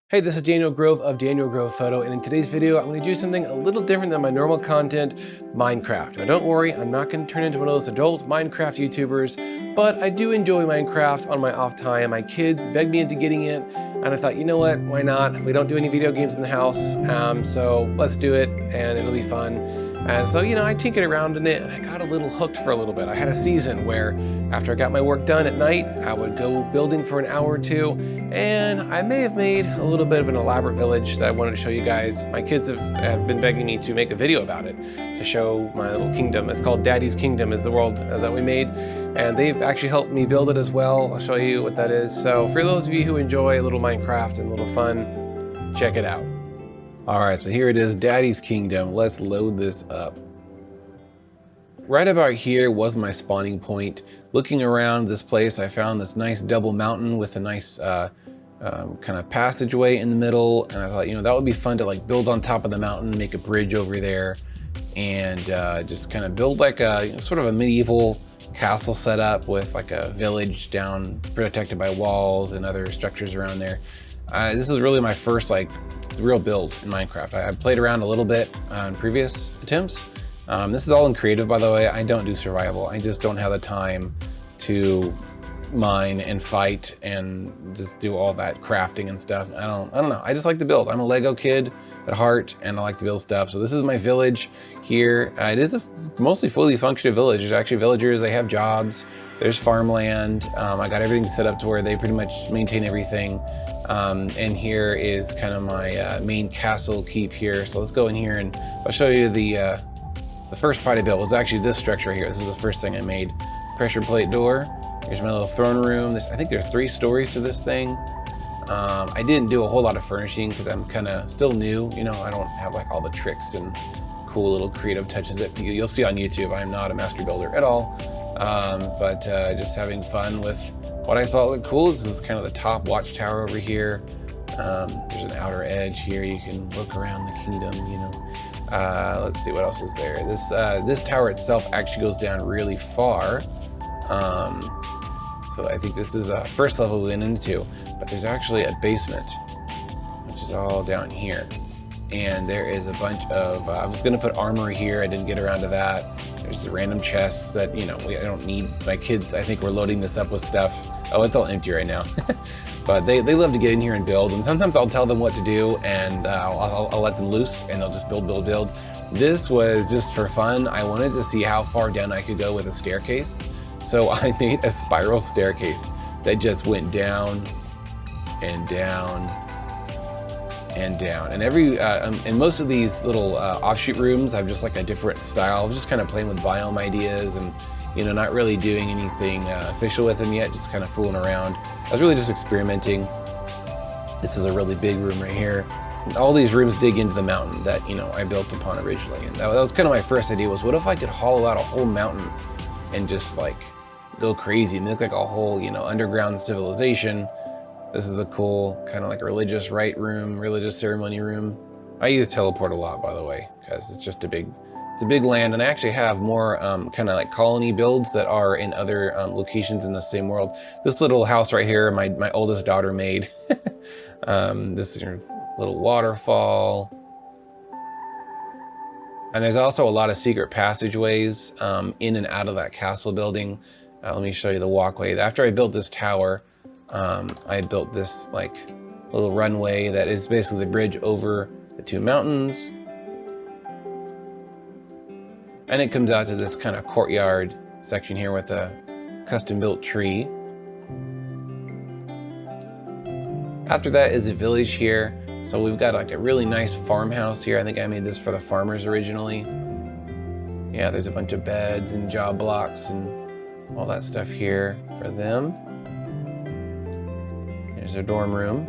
Hey, this is Daniel Grove of Daniel Grove Photo, and in today's video, I'm going to do something a little different than my normal content, Minecraft. Now don't worry, I'm not going to turn into one of those adult Minecraft YouTubers, but I do enjoy Minecraft on my off time. My kids begged me into getting it, and I thought, you know what, why not? We don't do any video games in the house, so let's do it, and it'll be fun. And so, I tinkered around in it, and I got a little hooked for a little bit. I had a season where after I got my work done at night, I would go building for an hour or two, and I may have made a little bit of an elaborate village that I wanted to show you guys. My kids have been begging me to make a video about it, to show my little kingdom. It's called Daddy's Kingdom is the world that we made, and they've actually helped me build it as well. I'll show you what that is. So for those of you who enjoy a little Minecraft and a little fun, check it out. All right, so here it is, Daddy's Kingdom. Let's load this up. Right about here was my spawning point. Looking around this place, I found this nice double mountain with a nice kind of passageway in the middle. And I thought, that would be fun to like build on top of the mountain, make a bridge over there, and just kind of build like a sort of a medieval castle setup with like a village down protected by walls and other structures around there. This is really my first like real build in Minecraft. I played around a little bit on previous attempts. This is all in creative, by the way. I don't do survival. I just don't have the time to mine and fight and just do all that crafting and stuff. I don't know. I just like to build. I'm a Lego kid at heart, and I like to build stuff. So this is my village here. It is a mostly fully functional village. There's actually villagers. They have jobs. There's farmland. I got everything set up to where they pretty much maintain everything. And here is kind of my main castle keep here. So let's go in here and I'll show you the first part I built was actually this structure here. This is the first thing I made. Pressure plate door. Here's my little throne room. I think there's 3 stories to this thing. I didn't do a whole lot of furnishing because I'm kind of still new. I don't have like all the tricks and cool little creative touches that you'll see on YouTube. I'm not a master builder at all. But just having fun with what I thought looked cool. This is kind of the top watchtower over here. There's an outer edge here. You can look around the kingdom, Let's see what else is there. This tower itself actually goes down really far. So I think this is the first level we went into, but there's actually a basement, which is all down here. And there is a bunch of, I was gonna put armor here. I didn't get around to that. There's the random chests that, I don't need. My kids, I think we're loading this up with stuff. Oh, it's all empty right now. But they love to get in here and build, and sometimes I'll tell them what to do, and I'll let them loose, and they'll just build. This was just for fun. I wanted to see how far down I could go with a staircase, so I made a spiral staircase that just went down and down and down. And and most of these little offshoot rooms, I've just like a different style, just kind of playing with biome ideas and not really doing anything official with them yet, just kind of fooling around. I was really just experimenting. This is a really big room right here. All these rooms dig into the mountain that, I built upon originally. And that was kind of my first idea was, what if I could hollow out a whole mountain and just like go crazy and make like a whole, underground civilization. This is a cool kind of like religious rite room, religious ceremony room. I use teleport a lot, by the way, because it's just a big land, and I actually have more kind of like colony builds that are in other locations in the same world. This little house right here, my oldest daughter made. This is your little waterfall. And there's also a lot of secret passageways in and out of that castle building. Let me show you the walkway. After I built this tower, I built this like little runway that is basically the bridge over the 2 mountains. And it comes out to this kind of courtyard section here with a custom built tree. After that is a village here. So we've got like a really nice farmhouse here. I think I made this for the farmers originally. Yeah, there's a bunch of beds and job blocks and all that stuff here for them. Here's their dorm room.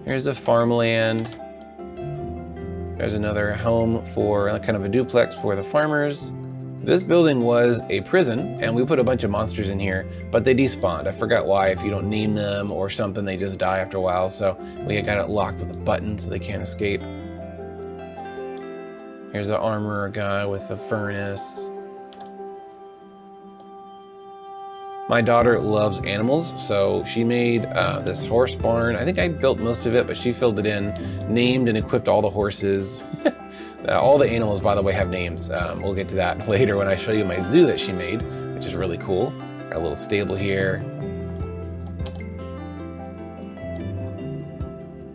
Here's the farmland. There's another home for kind of a duplex for the farmers. This building was a prison, and we put a bunch of monsters in here, but they despawned. I forgot why. If you don't name them or something, they just die after a while. So we got it locked with a button so they can't escape. Here's the armorer guy with the furnace. My daughter loves animals, so she made this horse barn. I think I built most of it, but she filled it in, named and equipped all the horses. All the animals, by the way, have names. We'll get to that later when I show you my zoo that she made, which is really cool. Got a little stable here.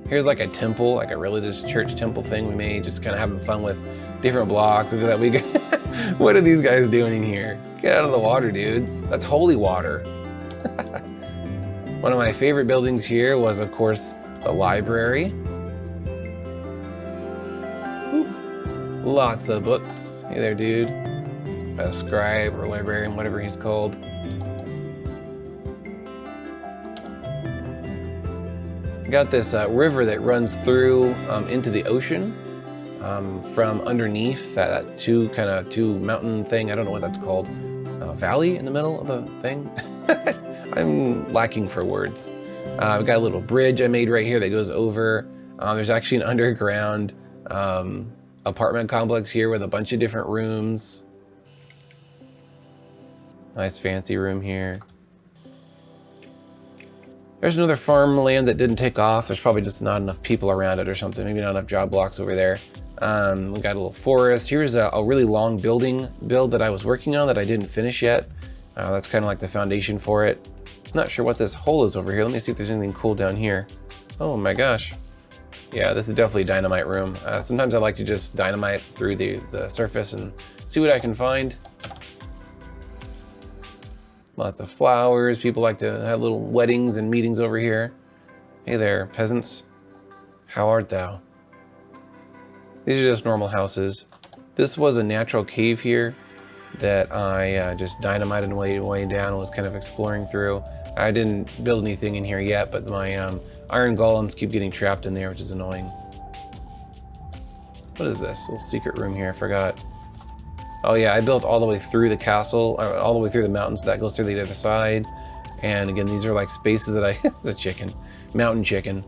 Here's like a temple, like a religious church temple thing we made, just kind of having fun with different blocks. Look at that. What are these guys doing in here? Get out of the water, dudes. That's holy water. One of my favorite buildings here was, of course, the library. Ooh. Lots of books. Hey there, dude. A scribe or librarian, whatever he's called. Got this river that runs through into the ocean from underneath that two mountain thing. I don't know what that's called. Valley in the middle of the thing. I'm lacking for words. We've got a little bridge I made right here that goes over. There's actually an underground apartment complex here with a bunch of different rooms. Nice fancy room here. There's another farmland that didn't take off. There's probably just not enough people around it or something. Maybe not enough job blocks over there. We got a little forest. Here's a really long build that I was working on that I didn't finish yet. That's kind of like the foundation for it. Not sure what this hole is over here. Let me see if there's anything cool down here. Oh my gosh. Yeah, this is definitely a dynamite room. Sometimes I like to just dynamite through the surface and see what I can find. Lots of flowers. People like to have little weddings and meetings over here. Hey there, peasants. How art thou? These are just normal houses. This was a natural cave here that I just dynamited way down and was kind of exploring through. I didn't build anything in here yet, but my iron golems keep getting trapped in there, which is annoying. What is this? Little secret room here, I forgot. Oh yeah, I built all the way through the castle, all the way through the mountains. That goes through the other side. And again, these are like spaces that I, the chicken, mountain chicken.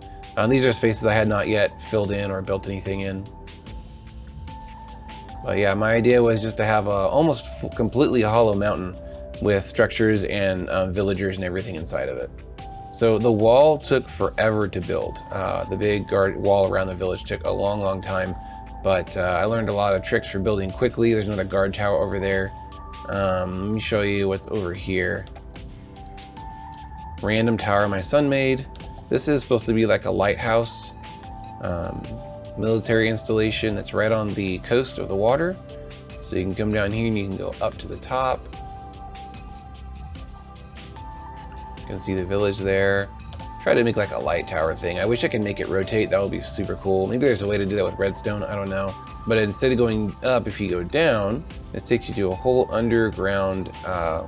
These are spaces I had not yet filled in or built anything in. But yeah, my idea was just to have a almost completely hollow mountain with structures and villagers and everything inside of it. So the wall took forever to build. The big wall around the village took a long time. But I learned a lot of tricks for building quickly. There's another guard tower over there. Let me show you what's over here. Random tower my son made. This is supposed to be like a lighthouse, military installation that's right on the coast of the water. So you can come down here and you can go up to the top. You can see the village there. Try to make like a light tower thing. I wish I could make it rotate. That would be super cool. Maybe there's a way to do that with redstone. I don't know. But instead of going up, if you go down, this takes you to a whole underground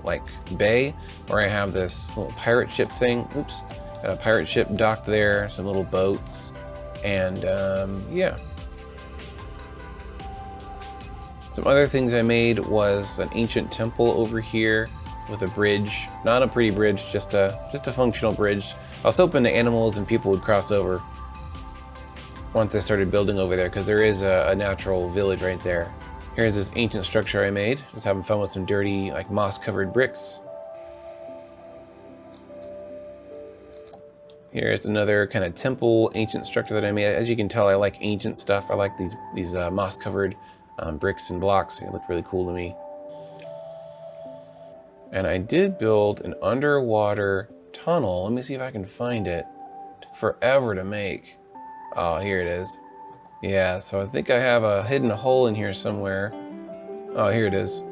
like bay where I have this little pirate ship thing. Oops. Got a pirate ship docked there, some little boats, and yeah. Some other things I made was an ancient temple over here with a bridge. Not a pretty bridge, just a functional bridge. I was hoping the animals and people would cross over once I started building over there, because there is a natural village right there. Here's this ancient structure I made. Just having fun with some dirty, like moss-covered bricks. Here's another kind of temple ancient structure that I made. As you can tell, I like ancient stuff. I like these moss-covered bricks and blocks. They look really cool to me. And I did build an underwater tunnel. Let me see if I can find it. It took forever to make. Oh, here it is. Yeah, so I think I have a hidden hole in here somewhere. Oh, here it is.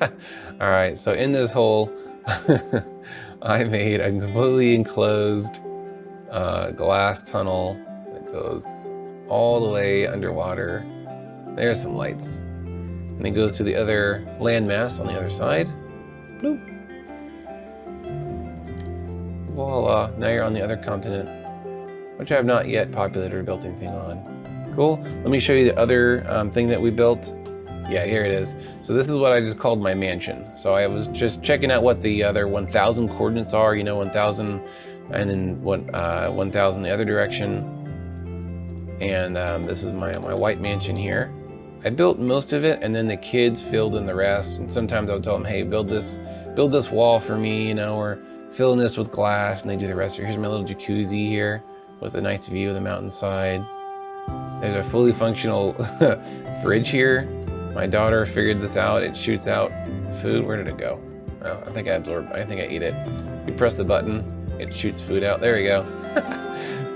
All right, so in this hole, I made a completely enclosed glass tunnel that goes all the way underwater. There's some lights. And it goes to the other landmass on the other side. Bloop. Voila, now you're on the other continent, which I have not yet populated or built anything on. Cool. Let me show you the other thing that we built. Yeah, here it is. So this is what I just called my mansion. So I was just checking out what the other 1,000 coordinates are, you know, 1,000 and then 1,000 the other direction. And this is my white mansion here. I built most of it and then the kids filled in the rest. And sometimes I would tell them, hey, build this build this wall for me, you know, or filling this with glass, and they do the rest. Here's my little jacuzzi here with a nice view of the mountainside. There's a fully functional fridge here. My daughter figured this out. It shoots out food. Where did it go? Oh, I think I ate it. You press the button, it shoots food out. There we go.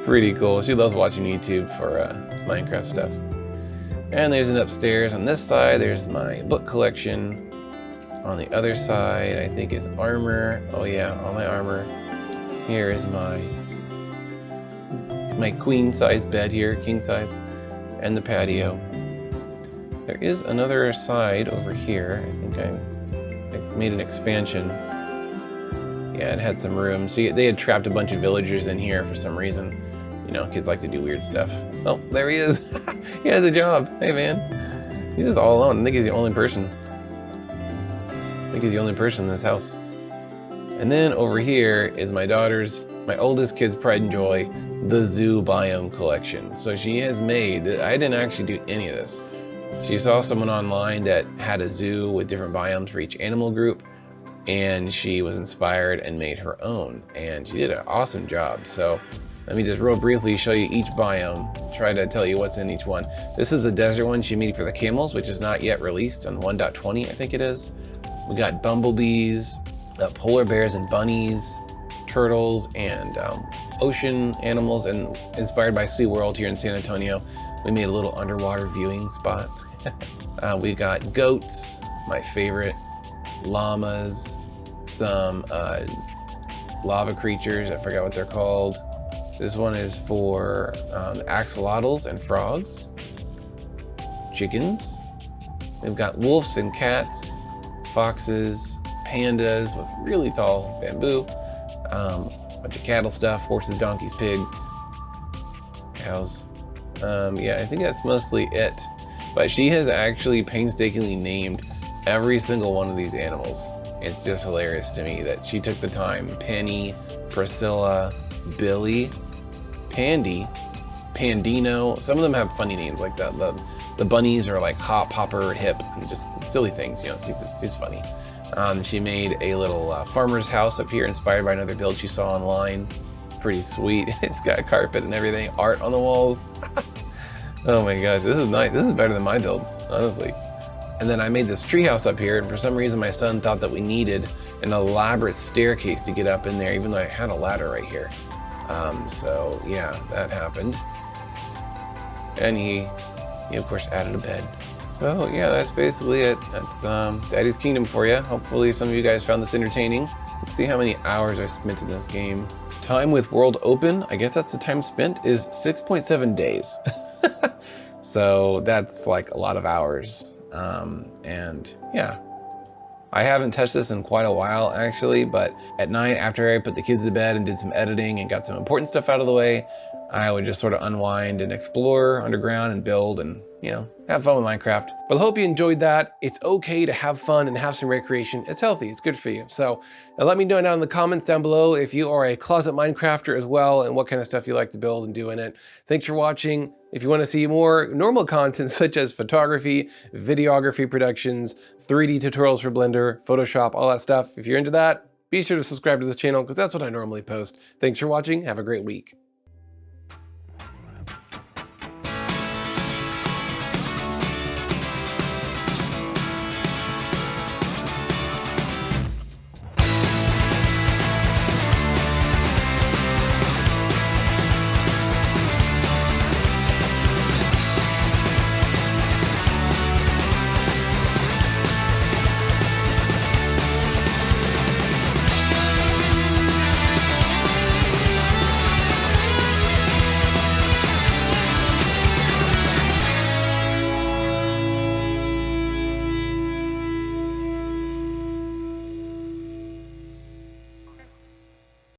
Pretty cool. She loves watching YouTube for Minecraft stuff. And there's an upstairs. On this side, there's my book collection. On the other side, I think is armor. Oh yeah, all my armor. Here is my queen size bed here, king size, and the patio. There is another side over here. I think I made an expansion. Yeah, it had some room. See, they had trapped a bunch of villagers in here for some reason. You know, kids like to do weird stuff. Oh, there he is. He has a job. Hey man, he's just all alone. I think he's the only person. I think he's the only person in this house. And then over here is my oldest kid's pride and joy, the zoo biome collection. So she has made, I didn't actually do any of this. She saw someone online that had a zoo with different biomes for each animal group, and she was inspired and made her own, and she did an awesome job. So let me just real briefly show you each biome, try to tell you what's in each one. This is the desert one she made for the camels, which is not yet released on 1.20, I think it is. We got bumblebees, polar bears and bunnies, turtles, and ocean animals, and inspired by SeaWorld here in San Antonio, we made a little underwater viewing spot. We got goats, my favorite, llamas, some lava creatures, I forgot what they're called. This one is for axolotls and frogs, chickens. We've got wolves and cats, foxes, pandas with really tall bamboo, bunch of cattle stuff, horses, donkeys, pigs, cows. Yeah, I think that's mostly it. But she has actually painstakingly named every single one of these animals. It's just hilarious to me that she took the time. Penny, Priscilla, Billy, Pandy, Pandino. Some of them have funny names like that. The bunnies are like Hop, Hopper, Hip, and just silly things, you know, she's funny. She made a little farmer's house up here inspired by another build she saw online. It's pretty sweet. It's got carpet and everything, art on the walls. Oh my gosh, this is nice. This is better than my builds, honestly. And then I made this treehouse up here, and for some reason my son thought that we needed an elaborate staircase to get up in there, even though I had a ladder right here. So yeah, that happened. And he of course added a bed. So yeah, that's basically it. That's Daddy's Kingdom for you. Hopefully some of you guys found this entertaining. Let's see how many hours I spent in this game. Time with world open, I guess that's the time spent, is 6.7 days. So that's like a lot of hours. And yeah, I haven't touched this in quite a while actually, but at night after I put the kids to bed and did some editing and got some important stuff out of the way, I would just sort of unwind and explore underground and build and, you know, have fun with Minecraft. Well, I hope you enjoyed that. It's okay to have fun and have some recreation. It's healthy, it's good for you. So let me know down in the comments down below if you are a closet Minecrafter as well and what kind of stuff you like to build and do in it. Thanks for watching. If you want to see more normal content such as photography, videography productions, 3D tutorials for Blender, Photoshop, all that stuff, if you're into that, be sure to subscribe to this channel because that's what I normally post. Thanks for watching. Have a great week.